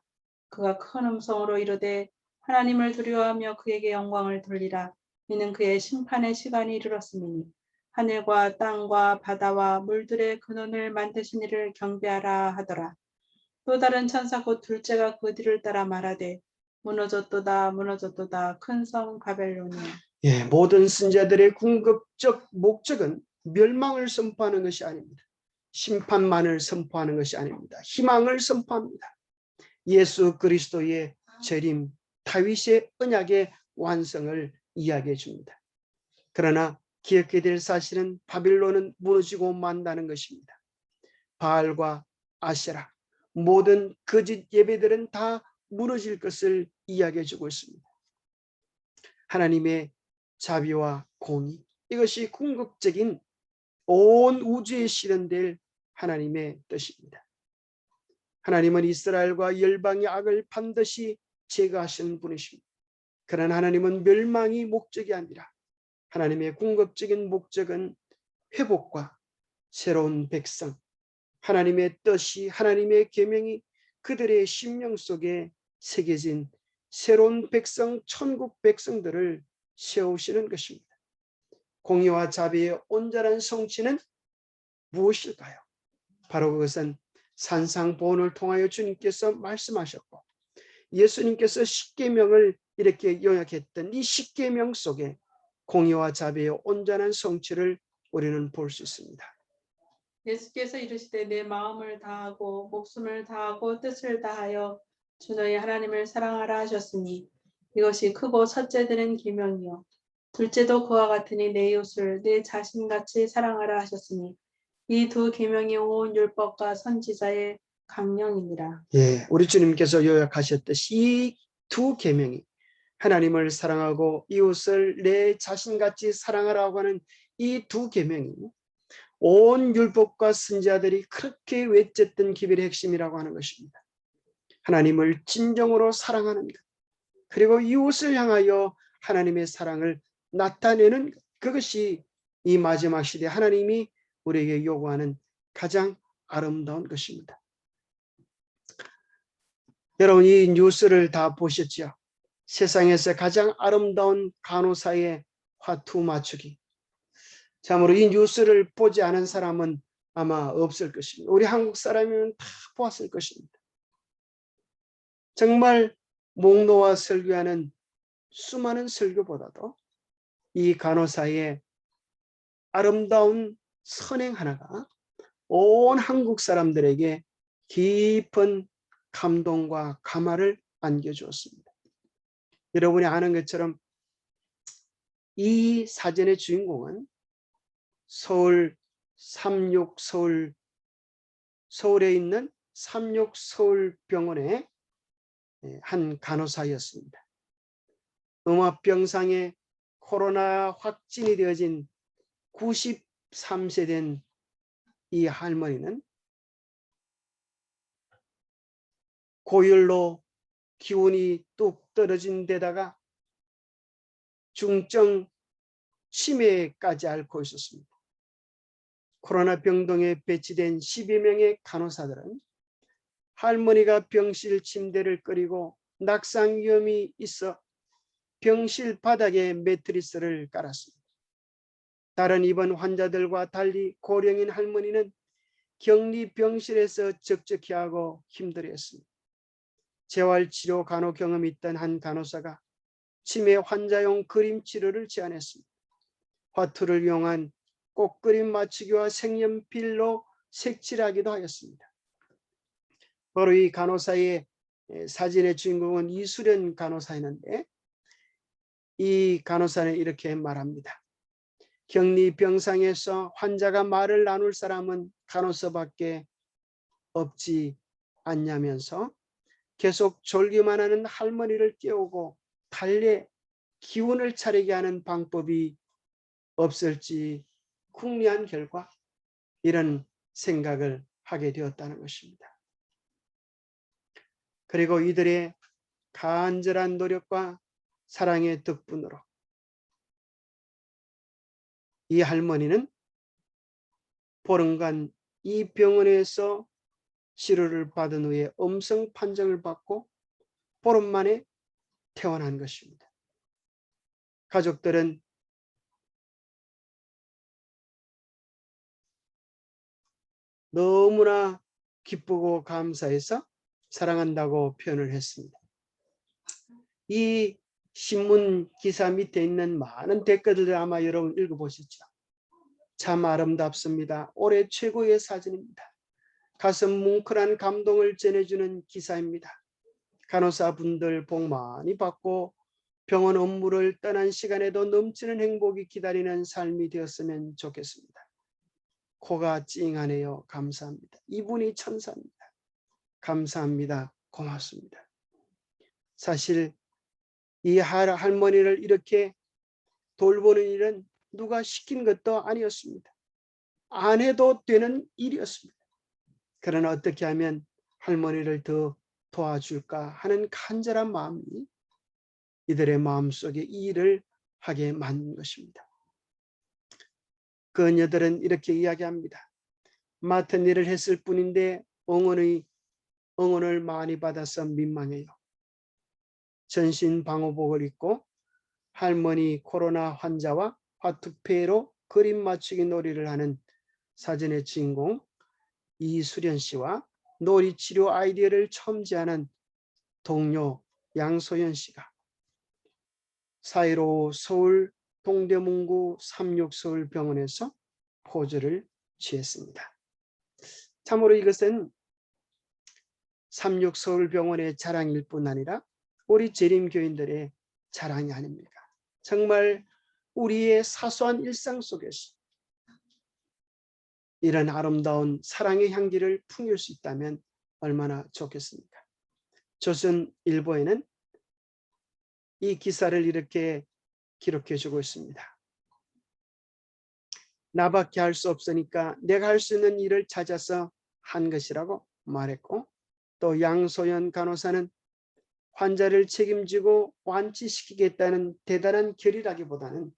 그가 큰 음성으로 이르되 하나님을 두려워하며 그에게 영광을 돌리라. 이는 그의 심판의 시간이 이르렀음이니 하늘과 땅과 바다와 물들의 근원을 만드신 이를 경배하라 하더라. 또 다른 천사 곧 둘째가 그 뒤를 따라 말하되 무너졌도다 무너졌도다 큰 성 바벨론이여. 모든 선자들의 궁극적 목적은 멸망을 선포하는 것이 아닙니다. 심판만을 선포하는 것이 아닙니다. 희망을 선포합니다. 예수 그리스도의 재림, 다윗의 언약의 완성을 이야기해 줍니다. 그러나 기억해야 될 사실은 바빌론은 무너지고 만다는 것입니다. 바알과 아세라, 모든 거짓 예배들은 다 무너질 것을 이야기해 주고 있습니다. 하나님의 자비와 공의, 이것이 궁극적인 온 우주에 실현될 하나님의 뜻입니다. 하나님은 이스라엘과 열방의 악을 반드시 제거하시는 분이십니다. 그러나 하나님은 멸망이 목적이 아니라 하나님의 궁극적인 목적은 회복과 새로운 백성, 하나님의 뜻이, 하나님의 계명이 그들의 심령 속에 새겨진 새로운 백성, 천국 백성들을 세우시는 것입니다. 공의와 자비의 온전한 성취는 무엇일까요? 바로 그것은 산상보훈을 통하여 주님께서 말씀하셨고 예수님께서 십계명을 이렇게 요약했던 이 십계명 속에 공의와 자비의 온전한 성취를 우리는 볼 수 있습니다. 예수께서 이르시되 내 마음을 다하고 목숨을 다하고 뜻을 다하여 주 너희 하나님을 사랑하라 하셨으니 이것이 크고 첫째 되는 계명이요 둘째도 그와 같으니 내 이웃을 내 자신같이 사랑하라 하셨으니 이 두 계명이 온 율법과 선지자의 강령이니라. 우리 주님께서 요약하셨듯이 이 두 계명이 하나님을 사랑하고 이웃을 내 자신같이 사랑하라고 하는 이 두 계명이 온 율법과 선지자들이 그렇게 외쳤던 기별의 핵심이라고 하는 것입니다. 하나님을 진정으로 사랑하는 것, 그리고 이웃을 향하여 하나님의 사랑을 나타내는 것, 그것이 이 마지막 시대 하나님이 우리에게 요구하는 가장 아름다운 것입니다. 여러분, 이 뉴스를 다 보셨죠? 세상에서 가장 아름다운 간호사의 화투 맞추기. 참으로 이 뉴스를 보지 않은 사람은 아마 없을 것입니다. 우리 한국 사람이면 다 보았을 것입니다. 정말 목놓아 설교하는 수많은 설교보다도 이 간호사의 아름다운 선행 하나가 온 한국 사람들에게 깊은 감동과 감화를 안겨주었습니다. 여러분이 아는 것처럼 이 사진의 주인공은 서울에 있는 36서울병원의 한 간호사였습니다. 음압병상에 코로나 확진이 되어진 93세 된 이 할머니는 고열로 기운이 뚝 떨어진 데다가 중증 치매까지 앓고 있었습니다. 코로나 병동에 배치된 10여 명의 간호사들은 할머니가 병실 침대를 끓이고 낙상 위험이 있어 병실 바닥에 매트리스를 깔았습니다. 다른 입원 환자들과 달리 고령인 할머니는 격리 병실에서 적적히 하고 힘들어했습니다. 재활치료 간호 경험이 있던 한 간호사가 치매 환자용 그림 치료를 제안했습니다. 화투를 이용한 꽃그림 맞추기와 색연필로 색칠하기도 하였습니다. 바로 이 간호사의 사진의 주인공은 이수련 간호사였는데, 이 간호사는 이렇게 말합니다. 격리 병상에서 환자가 말을 나눌 사람은 간호사밖에 없지 않냐면서 계속 졸기만 하는 할머니를 깨우고 달래 기운을 차리게 하는 방법이 없을지 궁리한 결과 이런 생각을 하게 되었다는 것입니다. 그리고 이들의 간절한 노력과 사랑의 덕분으로 이 할머니는 보름간 이 병원에서 치료를 받은 후에 음성 판정을 받고 보름 만에 퇴원한 것입니다. 가족들은 너무나 기쁘고 감사해서 사랑한다고 표현을 했습니다. 이 신문 기사 밑에 있는 많은 댓글들 아마 여러분 읽어보셨죠? 참 아름답습니다. 올해 최고의 사진입니다. 가슴 뭉클한 감동을 전해주는 기사입니다. 간호사분들 복 많이 받고 병원 업무를 떠난 시간에도 넘치는 행복이 기다리는 삶이 되었으면 좋겠습니다. 코가 찡하네요. 감사합니다. 이분이 천사입니다. 감사합니다. 고맙습니다. 사실 이 할머니를 이렇게 돌보는 일은 누가 시킨 것도 아니었습니다. 안 해도 되는 일이었습니다. 그러나 어떻게 하면 할머니를 더 도와줄까 하는 간절한 마음이 이들의 마음속에 이 일을 하게 만든 것입니다. 그녀들은 이렇게 이야기합니다. 맡은 일을 했을 뿐인데 응원을 많이 받아서 민망해요. 전신 방호복을 입고 할머니 코로나 환자와 화투패로 그림 맞추기 놀이를 하는 사진의 주인공 이수련 씨와 놀이치료 아이디어를 첨지하는 동료 양소연 씨가 사이로 서울 동대문구 삼육서울병원에서 포즈를 취했습니다. 참으로 이것은 삼육서울병원의 자랑일 뿐 아니라 우리 재림교인들의 자랑이 아닙니까? 정말 우리의 사소한 일상 속에서 이런 아름다운 사랑의 향기를 풍길 수 있다면 얼마나 좋겠습니까? 조선일보에는 이 기사를 이렇게 기록해 주고 있습니다. 나밖에 할 수 없으니까 내가 할 수 있는 일을 찾아서 한 것이라고 말했고, 또 양소연 간호사는 환자를 책임지고 완치시키겠다는 대단한 결의라기보다는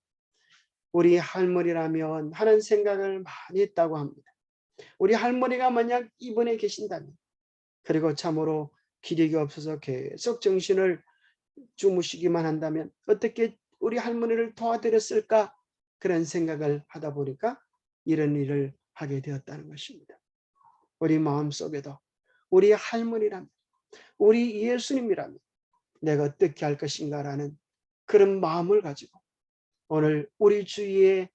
우리 할머니라면 하는 생각을 많이 했다고 합니다. 우리 할머니가 만약 입원해 계신다면, 그리고 참으로 기력이 없어서 계속 정신을 주무시기만 한다면 어떻게 우리 할머니를 도와드렸을까, 그런 생각을 하다 보니까 이런 일을 하게 되었다는 것입니다. 우리 마음속에도 우리 할머니라면, 우리 예수님이라면 내가 어떻게 할 것인가라는 그런 마음을 가지고 오늘 우리 주위에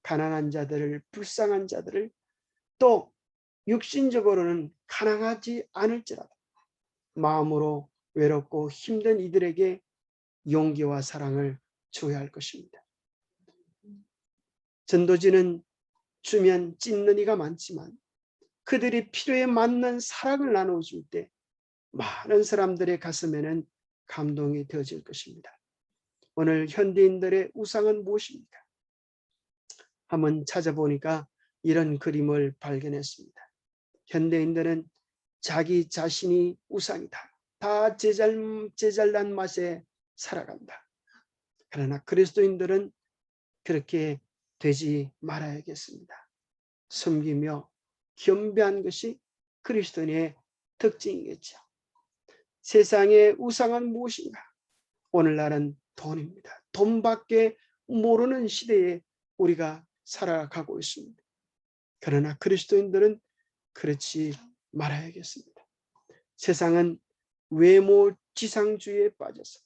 가난한 자들을, 불쌍한 자들을, 또 육신적으로는 가난하지 않을지라도 마음으로 외롭고 힘든 이들에게 용기와 사랑을 줘야 할 것입니다. 전도지는 주면 찢는 이가 많지만 그들이 필요에 맞는 사랑을 나눠줄 때 많은 사람들의 가슴에는 감동이 되어질 것입니다. 오늘 현대인들의 우상은 무엇입니까? 한번 찾아보니까 이런 그림을 발견했습니다. 현대인들은 자기 자신이 우상이다. 다 제잘난 맛에 살아간다. 그러나 그리스도인들은 그렇게 되지 말아야겠습니다. 섬기며 겸비한 것이 그리스도인의 특징이겠죠. 세상의 우상은 무엇인가? 오늘날은 돈입니다. 돈밖에 모르는 시대에 우리가 살아가고 있습니다. 그러나 그리스도인들은 그렇지 말아야겠습니다. 세상은 외모 지상주의에 빠져서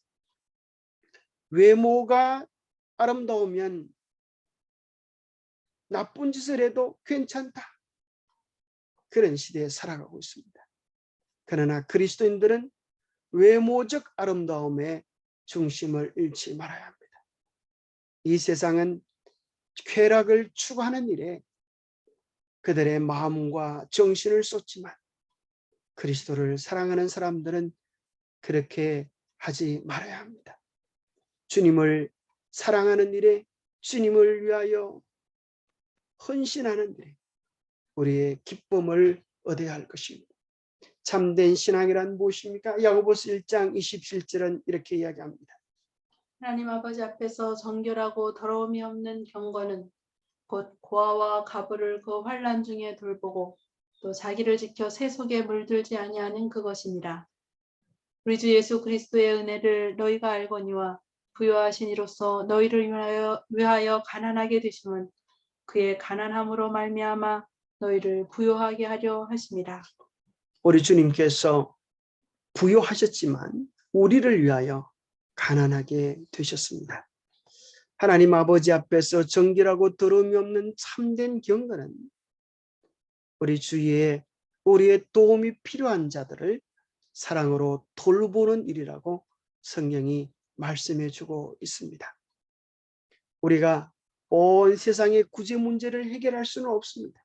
외모가 아름다우면 나쁜 짓을 해도 괜찮다. 그런 시대에 살아가고 있습니다. 그러나 그리스도인들은 외모적 아름다움에 중심을 잃지 말아야 합니다. 이 세상은 쾌락을 추구하는 일에 그들의 마음과 정신을 쏟지만 그리스도를 사랑하는 사람들은 그렇게 하지 말아야 합니다. 주님을 사랑하는 일에 주님을 위하여 헌신하는 일에 우리의 기쁨을 얻어야 할 것입니다. 참된 신앙이란 무엇입니까? 야고보서 1장 27절은 이렇게 이야기합니다. 하나님 아버지 앞에서 정결하고 더러움이 없는 경건은 곧 고아와 가부를 그 환난 중에 돌보고 또 자기를 지켜 세 속에 물들지 아니하는 그것이니라. 우리 주 예수 그리스도의 은혜를 너희가 알거니와 부요하신 이로써 너희를 위하여 가난하게 되심은 그의 가난함으로 말미암아 너희를 부요하게 하려 하심이라. 우리 주님께서 부요하셨지만 우리를 위하여 가난하게 되셨습니다. 하나님 아버지 앞에서 정결하고 더러움이 없는 참된 경건은 우리 주위에 우리의 도움이 필요한 자들을 사랑으로 돌보는 일이라고 성경이 말씀해 주고 있습니다. 우리가 온 세상의 구제 문제를 해결할 수는 없습니다.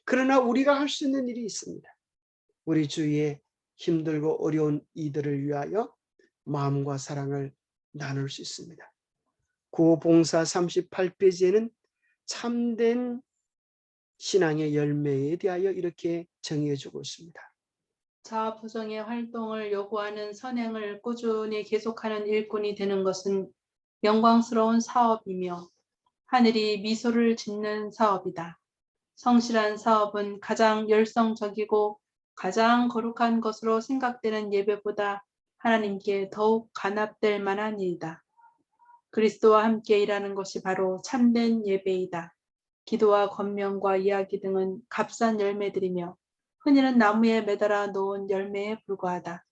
그러나 우리가 할 수 있는 일이 있습니다. 우리 주위에 힘들고 어려운 이들을 위하여 마음과 사랑을 나눌 수 있습니다. 구호봉사 38페이지에는 참된 신앙의 열매에 대하여 이렇게 정의해 주고 있습니다. 자아부정의 활동을 요구하는 선행을 꾸준히 계속하는 일꾼이 되는 것은 영광스러운 사업이며 하늘이 미소를 짓는 사업이다. 성실한 사업은 가장 열성적이고 가장 거룩한 것으로 생각되는 예배보다 하나님께 더욱 간합될 만한 일이다. 그리스도와 함께 일하는 것이 바로 참된 예배이다. 기도와 권면과 이야기 등은 값싼 열매들이며 흔히는 나무에 매달아 놓은 열매에 불과하다.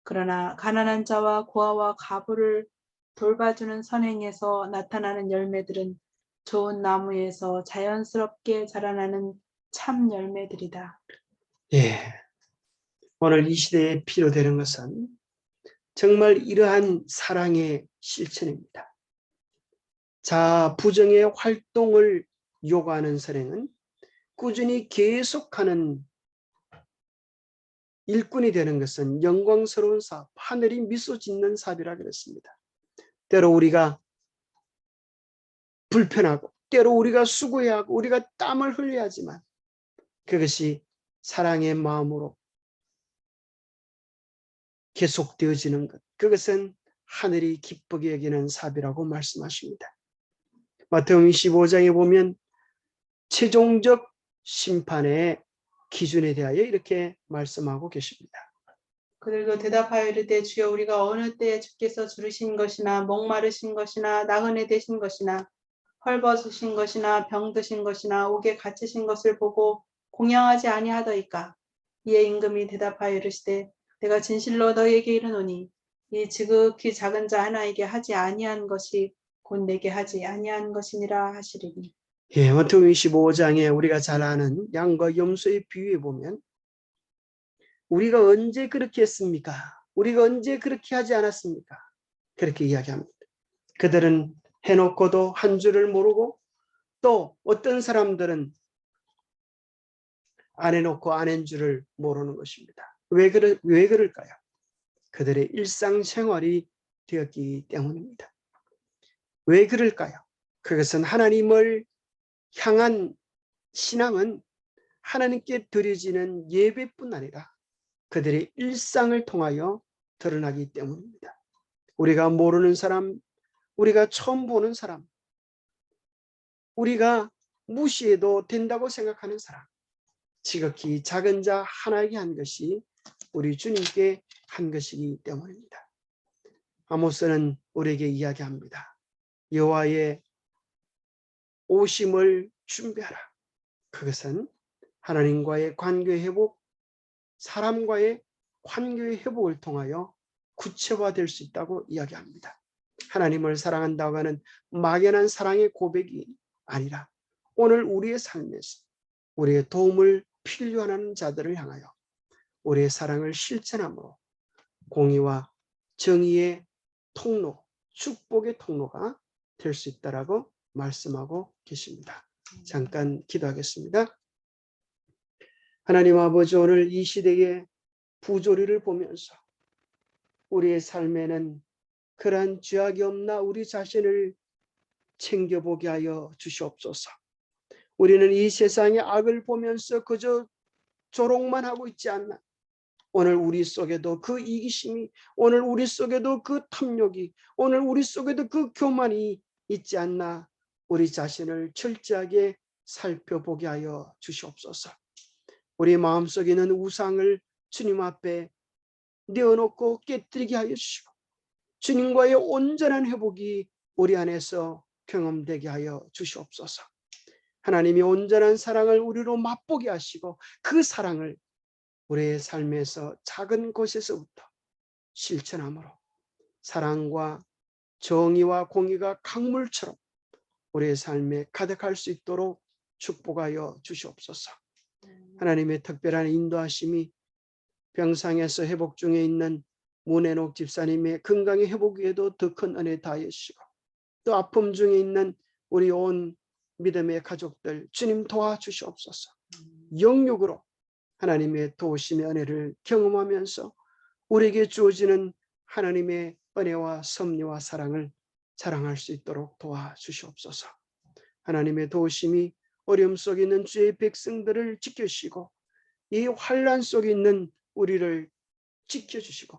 그러나 가난한 자와 고아와 가부를 돌봐주는 선행에서 나타나는 열매들은 좋은 나무에서 자연스럽게 자라나는 참 열매들이다. 예, 오늘 이 시대에 필요되는 것은 정말 이러한 사랑의 실천입니다. 자부정의 활동을 요구하는 선행은 꾸준히 계속하는 일꾼이 되는 것은 영광스러운 사업, 하늘이 미소 짓는 사업이라 그랬습니다. 때로 우리가 불편하고 때로 우리가 수고해야 하고 우리가 땀을 흘려야 하지만 그것이 사랑의 마음으로 계속되어지는 것, 그것은 하늘이 기쁘게 여기는 사업이라고 말씀하십니다. 마태복음 25장에 보면 최종적 심판의 기준에 대하여 이렇게 말씀하고 계십니다. 그들도 대답하여 이르되 주여 우리가 어느 때에 주께서 주르신 것이나 목마르신 것이나 나그네 되신 것이나 헐벗으신 것이나 병드신 것이나 옥에 갇히신 것을 보고 공양하지 아니하더이까. 이에 임금이 대답하여 이르시되 내가 진실로 너희에게 이르노니 이 지극히 작은 자 하나에게 하지 아니한 것이 곧 내게 하지 아니한 것이니라 하시리니. 예, 마태복음 25장에 우리가 잘 아는 양과 염소의 비유에 보면 우리가 언제 그렇게 했습니까? 우리가 언제 그렇게 하지 않았습니까? 그렇게 이야기합니다. 그들은 해놓고도 한 줄을 모르고 또 어떤 사람들은 안 해놓고 안 한 줄을 모르는 것입니다. 왜 그럴까요? 그들의 일상생활이 되었기 때문입니다. 왜 그럴까요? 그것은 하나님을 향한 신앙은 하나님께 드려지는 예배뿐 아니라 그들의 일상을 통하여 드러나기 때문입니다. 우리가 모르는 사람, 우리가 처음 보는 사람, 우리가 무시해도 된다고 생각하는 사람, 지극히 작은 자 하나에게 한 것이 우리 주님께 한 것이기 때문입니다. 아모스는 우리에게 이야기합니다. 여호와의 오심을 준비하라. 그것은 하나님과의 관계 회복, 사람과의 관계 회복을 통하여 구체화될 수 있다고 이야기합니다. 하나님을 사랑한다고 하는 막연한 사랑의 고백이 아니라 오늘 우리의 삶에서 우리의 도움을 필요하는 자들을 향하여 우리의 사랑을 실천함으로 공의와 정의의 통로, 축복의 통로가 될 수 있다라고 말씀하고 계십니다. 잠깐 기도하겠습니다. 하나님 아버지, 오늘 이 시대의 부조리를 보면서 우리의 삶에는 그러한 죄악이 없나 우리 자신을 챙겨보게 하여 주시옵소서. 우리는 이 세상의 악을 보면서 그저 조롱만 하고 있지 않나. 오늘 우리 속에도 그 이기심이, 오늘 우리 속에도 그 탐욕이, 오늘 우리 속에도 그 교만이 있지 않나. 우리 자신을 철저하게 살펴보게 하여 주시옵소서. 우리 마음속에 있는 우상을 주님 앞에 내어놓고 깨뜨리게 하여 주시고 주님과의 온전한 회복이 우리 안에서 경험되게 하여 주시옵소서. 하나님이 온전한 사랑을 우리로 맛보게 하시고 그 사랑을 우리의 삶에서 작은 곳에서부터 실천함으로 사랑과 정의와 공의가 강물처럼 우리의 삶에 가득할 수 있도록 축복하여 주시옵소서. 하나님의 특별한 인도하심이 병상에서 회복 중에 있는 문혜록 집사님의 건강의 회복 위에도 더 큰 은혜 다하시고 또 아픔 중에 있는 우리 온 믿음의 가족들 주님 도와주시옵소서. 영육으로 하나님의 도우심의 은혜를 경험하면서 우리에게 주어지는 하나님의 은혜와 섭리와 사랑을 자랑할 수 있도록 도와주시옵소서. 하나님의 도우심이 어려움 속에 있는 주의 백성들을 지켜주시고 이 환난 속에 있는 우리를 지켜주시고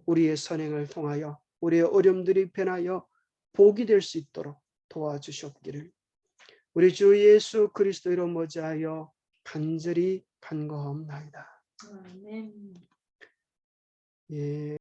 우리의 선행을 통하여 우리의 어려움들이 변하여 복이 될 수 있도록 도와주시옵기를 우리 주 예수 그리스도로 머지하여 간절히 간구하옵나이다. 아멘. 예.